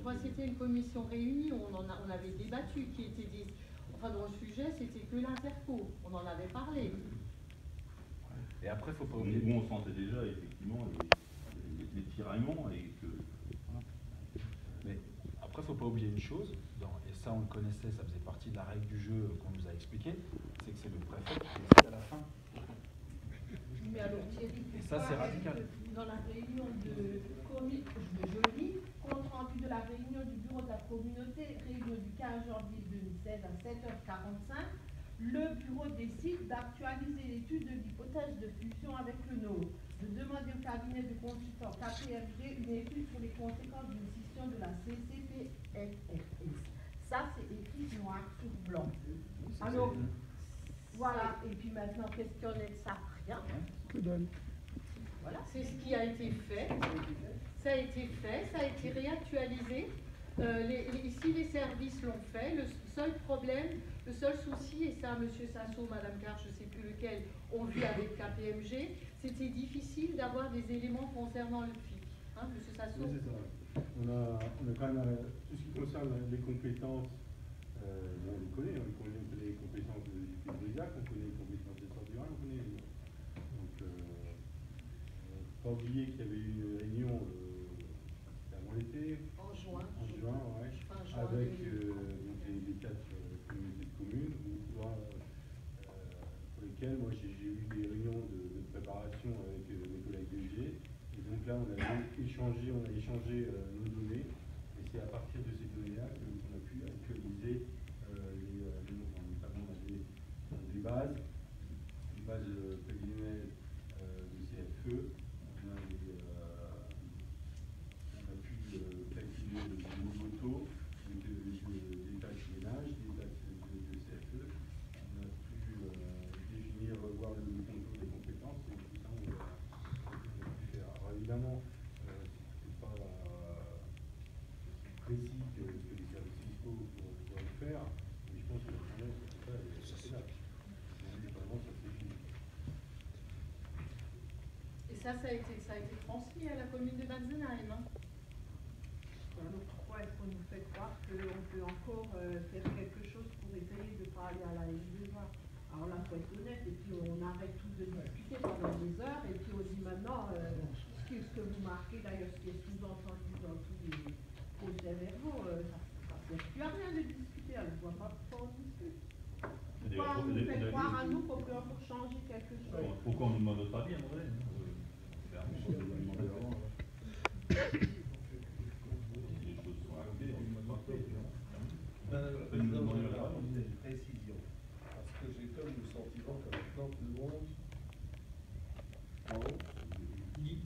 moi, c'était une commission réunie, on avait débattu, qui était dit, enfin, dont le sujet, c'était que l'interco, on en avait parlé. Et après, faut pas oublier. Nous, on sentait déjà, effectivement, les tiraillements et que. Voilà. Mais après, faut pas oublier une chose, et ça, on le connaissait, ça faisait partie de la règle du jeu qu'on nous a expliqué, c'est que c'est le préfet qui décide à la fin. Mais alors, Thierry, et ça, c'est radical. Dans la réunion de je lis, compte rendu de la réunion du bureau de la communauté, réunion du 15 janvier 2016 à 7h45, le bureau décide d'actualiser l'étude de l'hypothèse de fusion avec le NOR, de demander au cabinet de consultants KPMG une étude sur les conséquences d'une scission de la CCPFRS. Ça, c'est écrit noir sur blanc. Alors, voilà, et puis maintenant, qu'est-ce qu'il y en est de ça? Rien. Que donne? Voilà, c'est ce qui a été fait. Ça a été fait, ça a été réactualisé. Ici, les services l'ont fait. Le seul problème, le seul souci, et ça, M. Sasso, Mme Carr, je ne sais plus lequel, on vit avec KPMG, c'était difficile d'avoir des éléments concernant le FIC. Hein, M. Sasso? Oui, c'est ça. On a quand même tout ce qui concerne les compétences, on les connaît, on connaît les compétences de Brisac, on connaît les compétences de Sordiran, on connaît les autres. Donc, pas oublier qu'il y avait eu une réunion avant l'été. En juin. En juin, ouais. Fin juin, avec les 4 communautés de communes, pour lesquelles moi j'ai eu des réunions de préparation avec mes collègues de G. Et donc là, on a échangé nos données. Et c'est à partir de ces données-là qu'on a pu actualiser notamment des bases prévisionnelles de CFE. On a pu calculer le nouveau taux des taxes ménages, des taxes de CFE. On a pu définir, revoir le contour des compétences, et tout ça, on a pu faire. Alors évidemment, c'est pas précis que les services fiscaux pourraient le faire, mais je pense que la tendance, c'est là. Vraiment, ça c'est fini. Et ça a été transmis à la commune de Batzenheim. Hein. Alors pourquoi est-ce qu'on nous fait croire qu'on peut encore faire quelque chose pour essayer de ne pas aller à la L2A? Alors là, il faut être honnête, et puis on arrête tout de discuter pendant des heures, et puis on dit maintenant, ce que vous marquez d'ailleurs, ce qui est sous-entendu dans tous les projets verbaux, ça ne sert plus à rien de discuter, alors je ne vois pas pourquoi on discute. Pourquoi on nous fait croire à nous qu'on peut encore changer quelque chose? Pourquoi on nous demande notre avis, en vrai? On doit demander avant. Une précision, parce que j'ai comme le sentiment que maintenant tout le monde dit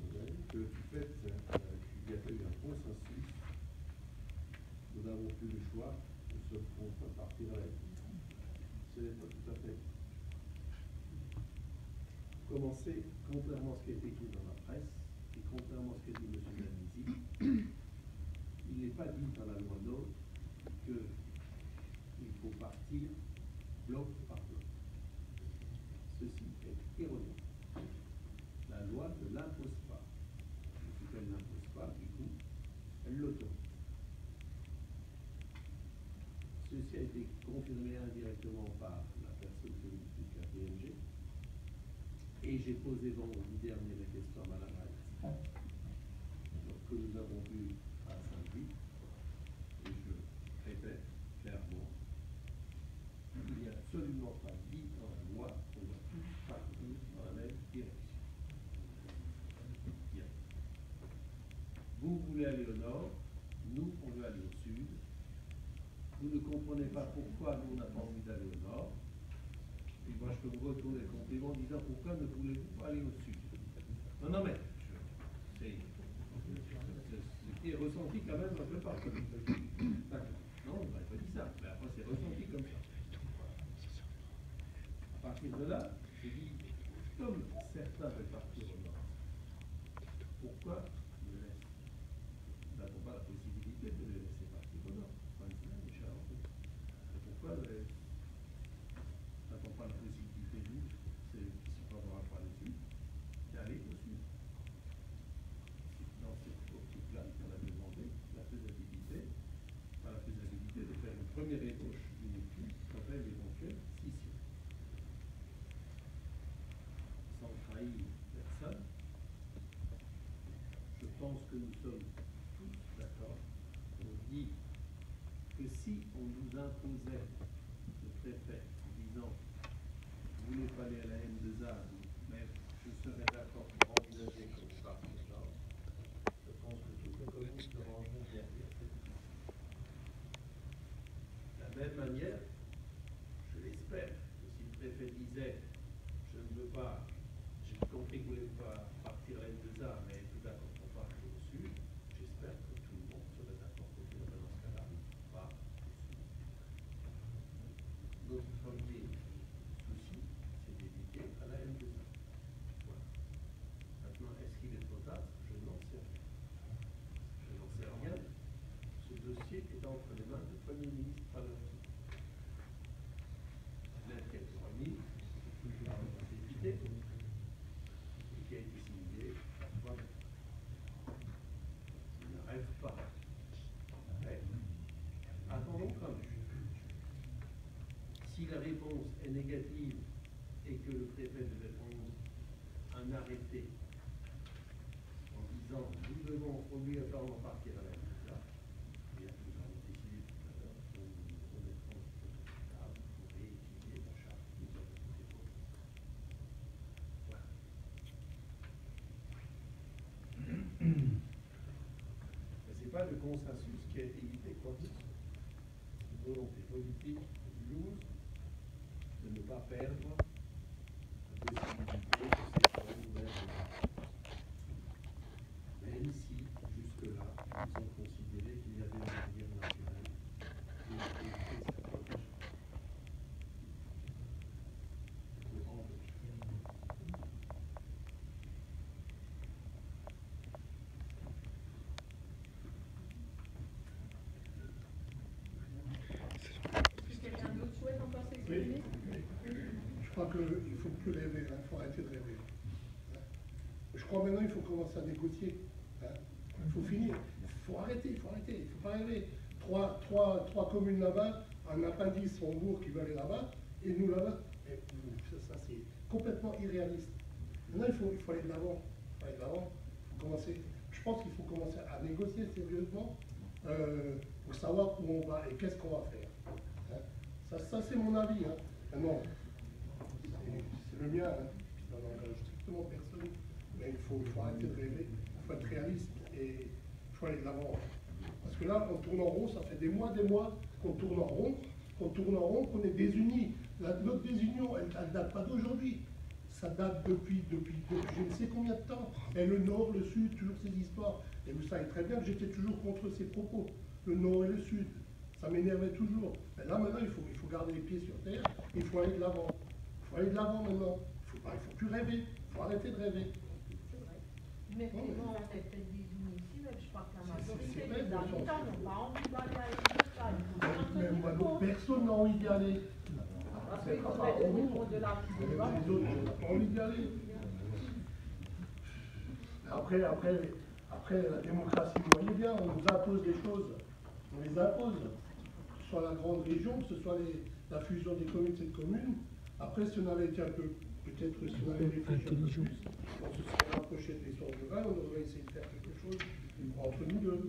que du fait qu'il y a eu un consensus, nous n'avons plus le choix de se partir à la vie. Ce n'est pas tout à fait. Commencer, contrairement à ce qui a été écrit dans la presse, et contrairement à ce qu'a dit M. Danisi, il n'est pas dit dans la loi NOTRe qu'il faut partir bloc par bloc. Ceci est erroné. La loi ne l'impose pas. Et ce qu'elle n'impose pas, du coup, elle l'autorise. Ceci a été confirmé indirectement par la personne politique du KPMG. Et j'ai posé vendredi dernier la question à Mme Alexis, que nous avons vu à Saint-Louis. Et je répète clairement, il n'y a absolument pas dit dans la loi qu'on doit tous partir dans la même direction. Bien. Vous voulez aller au nord, nous on veut aller au sud. Vous ne comprenez pas pourquoi nous on n'a pas envie d'aller au nord. Et moi je peux vous retourner le compliment en disant pourquoi ne voulez-vous pas aller au sud? Non mais c'est ce qui est ressenti quand même un peu partout. Non, on n'aurait pas dit ça, mais après c'est ressenti comme ça. À partir de là, je dis, comme certains veulent partir au nord, pourquoi le laisse? Nous n'avons pas la possibilité de les laisser partir au nord. Pourquoi le laisse? Nous n'avons pas la possibilité, nous, c'est qui sont favorables par le sud, d'aller au sud. Dans cette optique-là qu'on a demandé, la faisabilité première ébauche d'une étude s'appelle l'éventuelle scission. Sans trahir personne, je pense que nous sommes tous d'accord pour dire que si on nous imposait le préfet en disant vous voulez pas aller à la M2A, mais je serais d'accord pour envisager que vous partiez là, je pense que toutes les communes se rangeront derrière cette idée. De la même manière, je l'espère, que si le préfet disait je ne veux pas, j'ai compris que vous ne voulez pas partir à la M2A, mais tout d'accord pour partir au sud, j'espère que tout le monde serait d'accord pour dire dans ce cas-là, pas au sud. Notre premier souci, c'est d'éviter à la M2A. Voilà. Maintenant, est-ce qu'il est trop tard? Je n'en sais rien. Je n'en sais rien. Ce dossier est entre les mains du Premier ministre Palazzo. L'aide qui a été remise par le député et qui a été signée par moi-même. Je ne rêve pas. Mais attendons quand même. Si la réponse est négative et que le préfet devait prendre un arrêté en disant nous devons obligatoirement partir à la M2A, et nous avons décidé tout à l'heure qu'on nous remettrons sur cette table pour réétudier la charte qui nous avait été proposée. Voilà. Mais ce n'est pas le consensus qui a été évité, quoi que ce soit. C'est une volonté politique lourde de ne pas perdre la possibilité de cette nouvelle démarche. Même si, jusque-là, ils ont considéré qu'il y avait une barrière naturelle d'éviter cette protection. Pour empêcher. Si quelqu'un d'autre souhaite encore s'exprimer? Je crois qu'il ne faut plus rêver, il faut arrêter de rêver. Je crois maintenant qu'il faut commencer à négocier. Il faut finir. Il faut arrêter, il ne faut pas rêver. Trois communes là-bas, un appendice Hambourg qui veut aller là-bas, et nous là-bas. Ça c'est complètement irréaliste. Maintenant, il faut aller de l'avant. Je pense qu'il faut commencer à négocier sérieusement pour savoir où on va et qu'est-ce qu'on va faire. Ça c'est mon avis. Maintenant, c'est le mien, ça n'engage strictement personne, mais il faut arrêter de rêver, il faut être réaliste et il faut aller de l'avant. Parce que là, on tourne en rond, ça fait des mois qu'on tourne en rond, qu'on est désunis. Notre désunion, elle ne date pas d'aujourd'hui. Ça date depuis je ne sais combien de temps. Et le Nord, le Sud, toujours ces histoires. Et vous savez très bien que j'étais toujours contre ces propos. Le Nord et le Sud, ça m'énervait toujours. Mais là, maintenant, il faut garder les pieds sur terre, il faut aller de l'avant. Il faut aller de l'avant maintenant. Il ne faut plus rêver. Il faut arrêter de rêver. Mais comment on est peut-être désunis ici, mais je crois que la majorité c'est des vrai, habitants n'ont pas envie d'aller à l'école. Même moi, personne n'a envie d'y aller. Parce qu'ils voudraient donner pour de la vie. Les autres n'ont pas envie d'y aller. Après, la démocratie, vous voyez bien, on nous impose des choses. On les impose. Que ce soit la grande région, que ce soit la fusion des communes, cette commune. Après, si on avait été un peu, peut-être si on avait réfléchi un peu plus, on se serait rapproché de l'histoire rurale, on aurait essayé de faire quelque chose entre nous deux.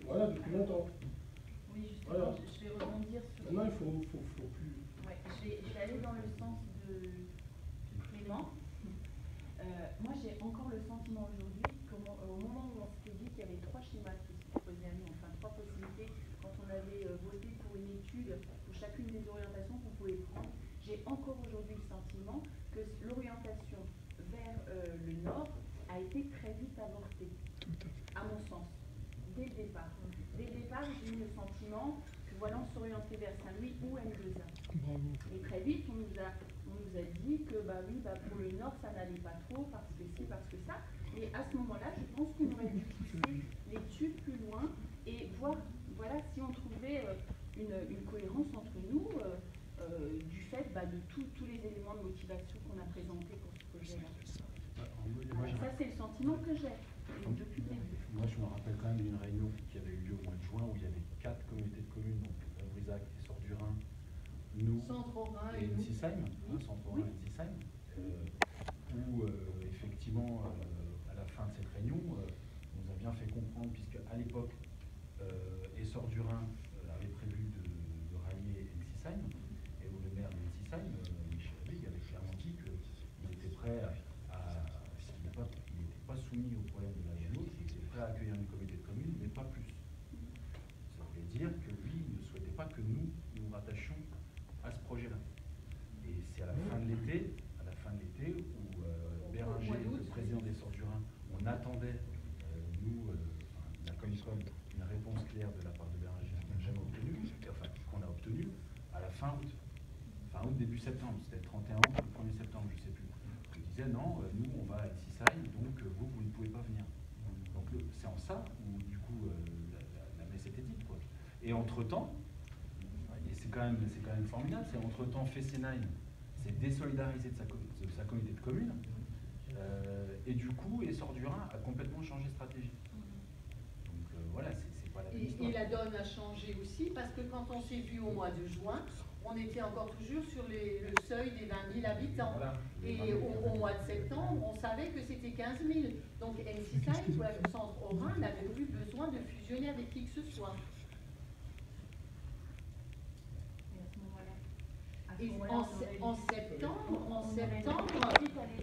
Voilà, depuis longtemps. Oui, justement, Voilà. je vais rebondir sur... Maintenant, il faut plus... Ouais, je vais aller dans le sens de Clément. Moi, j'ai encore le sentiment aujourd'hui qu'au moment où on s'était dit qu'il y avait trois schémas qui se proposaient à nous, enfin trois possibilités, quand on avait voté pour une étude pour chacune des orientations qu'on pouvait prendre, j'ai encore aujourd'hui le sentiment que l'orientation vers le nord a été très vite avortée, à mon sens, dès le départ. Dès le départ, j'ai eu le sentiment que voilà, on s'orientait vers Saint-Louis ou M2A. Et très vite, on nous a dit que pour le nord, ça n'allait pas trop, parce que ci, parce que ça. Et à ce moment-là, je pense qu'on aurait dû pousser l'étude plus loin et voir voilà, si on trouvait une cohérence entre nous du fait de tous les éléments de motivation qu'on a présentés pour ce projet-là. Ça, c'est le sentiment que j'ai depuis le début. Moi, je me rappelle quand même d'une réunion qui avait eu lieu au mois de juin où il y avait 4 communautés de communes, donc Brisach, Brisac et Sort du Rhin, nous Centre-Rhin et et nous. Ensisheim, Centre-Rhin et Ensisheim, où effectivement, à la fin de cette réunion, on nous a bien fait comprendre, puisque à l'époque, Essor du Rhin avait prévu de rallier Ensisheim, et où le maire d'Ensisheim, Michel Big, avait clairement dit qu'il était prêt il n'était pas soumis au problème de la l'autre, il était prêt à accueillir une communauté de communes, mais pas plus. Ça voulait dire que lui ne souhaitait pas que nous nous rattachions à ce projet-là. Et c'est à la fin de l'été, où Bérenger, le président des Sorts du Rhin, on attendait, la Comicom, une réponse claire de la part de Bérenger qu'on n'a jamais obtenue, enfin qu'on a obtenue à la fin août, début septembre, c'était le 31 août, le 1er septembre, je ne sais plus. Il disait non, nous on va à Ensisheim, donc vous ne pouvez pas venir. Donc c'est en ça où du coup la messe était dite, quoi. Et entre-temps, et c'est quand même formidable, c'est entre-temps Fessenheim s'est désolidariser de sa communauté de communes, et du coup, Essor du Rhin a complètement changé de stratégie. Donc voilà, c'est pas la même histoire. Et la donne a changé aussi, parce que quand on s'est vu au mois de juin, on était encore toujours sur le seuil des 20 000 habitants. Voilà. Et au mois de septembre, on savait que c'était 15 000. Donc Ensisheim, pour le Centre-Rhin, n'avait plus besoin de fusionner avec qui que ce soit. Et en septembre,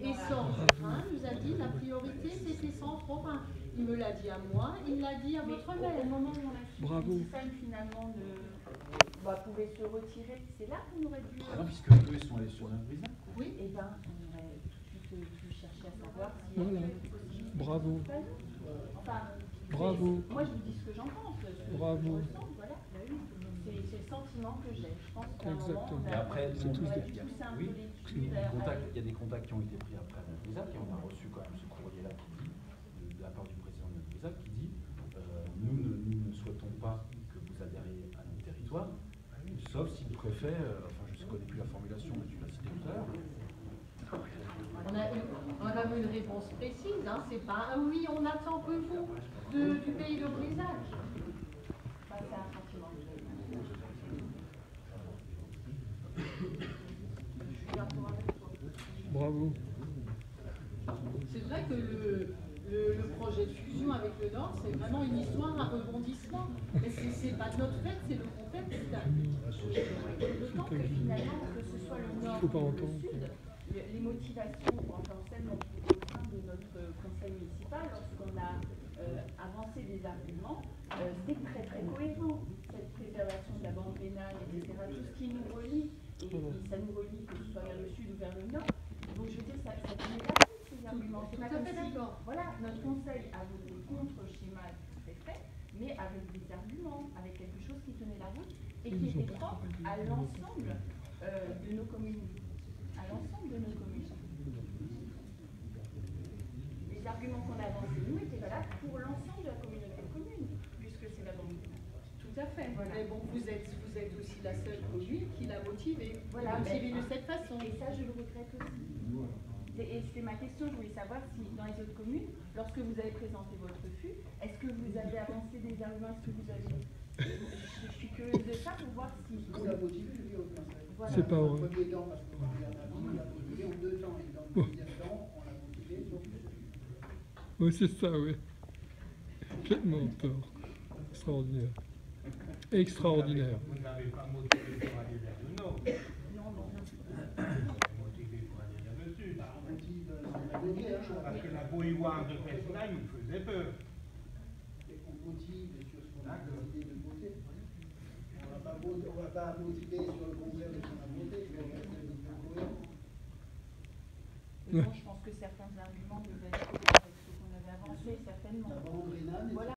Essor du Rhin nous a dit la priorité c'était Centre-Rhin. Il me l'a dit à moi, il l'a dit à votre mère. Au moment où on a su que Ensisheim finalement pouvait se retirer, c'est là qu'on aurait dû. Non, puisque eux ils sont allés sur notre Brisac. Oui. Et bien, on aurait tout de suite pu chercher à savoir si. Voilà. Bravo. Enfin, bravo. Moi je vous dis ce que j'en pense. Bravo. Voilà. C'est le sentiment que j'ai. Je pense qu'à un moment, Exactement. Et après, on a dû pousser un peu les il y a des contacts qui ont été pris après notre Brisac, et on a reçu quand même ce courrier-là qui dit, de la part du président de notre Brisac, qui dit nous ne souhaitons pas que vous adhériez à notre territoire, sauf si le préfet, je ne connais plus la formulation, mais tu l'as cité tout à l'heure. On a eu une réponse précise, hein, c'est pas ah oui, on attend que vous du pays de Brisac. C'est un sentiment. Bravo. C'est vrai que le projet de fusion avec le Nord, c'est vraiment une histoire, un rebondissement. Mais c'est pas de notre fait, c'est le contexte. D'autant que finalement, que ce soit le Nord ou le Sud, les motivations en scène au sein de notre conseil municipal, lorsqu'on a avancé des arguments, c'était très très cohérent. Cette préservation de la bande pénale, etc., tout ce qui nous relie, et ça nous relie que ce soit vers le Sud ou vers le Nord. Donc je veux dire, ça tenait pas tous ces arguments. C'est pas comme si, voilà, notre conseil a voté contre le schéma du préfet, mais avec des arguments, avec quelque chose qui tenait la route et qui était propre à l'ensemble de nos communes. À l'ensemble de nos communes. Les arguments qu'on a avancés, nous, étaient valables pour l'ensemble de la communauté de communes, puisque c'est la banque. Tout à fait. Voilà. Mais bon, vous êtes aussi la seule commune qui l'a motivé. Voilà, motivé de cette façon. Et ça, je le regrette aussi. Et c'était ma question, je voulais savoir si dans les autres communes, lorsque vous avez présenté votre refus, est-ce que vous avez avancé des arguments, est-ce que vous avez... Je suis curieuse de ça pour voir si... On l'a motivé, je dis au conseil. Voilà. C'est pas vrai. Au premier temps, parce qu'on vient d'avis, on l'a motivé en 2 temps. Et dans le deuxième temps, on l'a motivé sur le refus. Oui, c'est ça, oui. Tellement tort. Extraordinaire. Extraordinaire. Vous n'avez pas motivé pour aller vers le Nord. Non. Vous avez motivé pour aller vers le Sud. Parce que la bourgeoise de Fessenheim, il faisait peur. Et on motive sur ce qu'on a décidé de voter. On ne va pas motiver sur le contraire de ce qu'on a voté, mais on va rester de cohérent. Bon, je pense que certains arguments devaient être avec ce qu'on avait avancé, certainement. La bande rénale, Voilà.